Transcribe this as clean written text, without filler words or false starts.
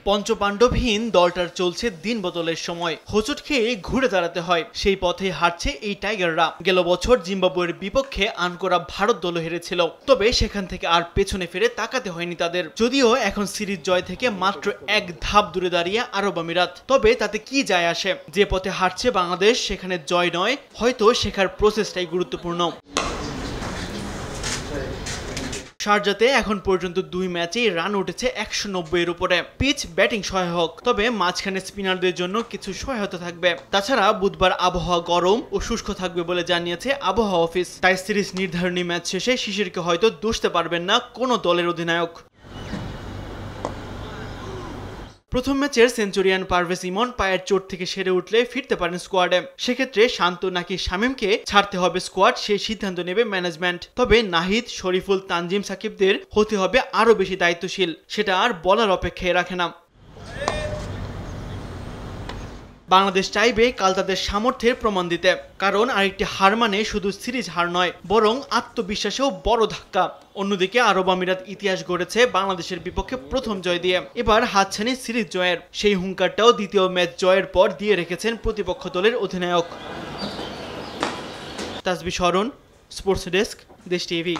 পঞ্চপাণ্ডবহীন দলটার চলছে দিন বদলের সময়। হোঁচট খেয়ে ঘুরে দাঁড়াতে হয়, সেই পথে হাঁটছে এই টাইগাররা। গেল বছর জিম্বাবুয়ের বিপক্ষে আনকোরা ভারত দল হেরেছিল, তবে সেখান থেকে আর পেছনে ফিরে তাকাতে হয়নি তাদের। যদিও এখন সিরিজ জয় থেকে মাত্র এক ধাপ দূরে দাঁড়িয়ে আরব আমিরাত, তবে তাতে কি যায় আসে? যে পথে হাঁটছে বাংলাদেশ সেখানে জয় নয়, হয়তো শেখার প্রসেসটাই গুরুত্বপূর্ণ। শারজাতে এখন পর্যন্ত 2 ম্যাচেই রান উঠেছে 190-এর উপরে। পিচ ব্যাটিং সহায়ক, তবে মাঝখানে স্পিনারদের জন্য কিছু সহায়তা থাকবে। তাছাড়া বুধবার আবহাওয়া গরম ও শুষ্ক থাকবে বলে জানিয়েছে আবহাওয়া অফিস। তাই সিরিজ নির্ধারণী ম্যাচ শেষে শিশিরকে হয়তো দুষতে পারবেন না কোনো দলের অধিনায়ক। প্রথম ম্যাচের সেঞ্চুরিয়ান পারভেজ ইমন পায়ের চোট থেকে সেরে উঠলে ফিরতে পারেন স্কোয়াডে। সেক্ষেত্রে শান্ত নাকি শামীমকে ছাড়তে হবে স্কোয়াড, সেই সিদ্ধান্ত নেবে ম্যানেজমেন্ট। তবে নাহিদ, শরীফুল, তানজিম সাকিবদের হতে হবে আরও বেশি দায়িত্বশীল, সেটা আর বলার অপেক্ষায় রাখে না। বাংলাদেশ চাইবে কাল তাদের সামর্থ্যের প্রমাণ দিতে, কারণ আরেকটি হার মানে শুধু সিরিজ হার নয়, বরং আত্মবিশ্বাসেও বড় ধাক্কা। অন্যদিকে আরব আমিরাত ইতিহাস গড়েছে বাংলাদেশের বিপক্ষে প্রথম জয় দিয়ে, এবার হাতছানি সিরিজ জয়ের। সেই হুঙ্কারটাও দ্বিতীয় ম্যাচ জয়ের পর দিয়ে রেখেছেন প্রতিপক্ষ দলের অধিনায়ক। তাসবিহ শরণ, স্পোর্টস ডেস্ক, দেশ টিভি।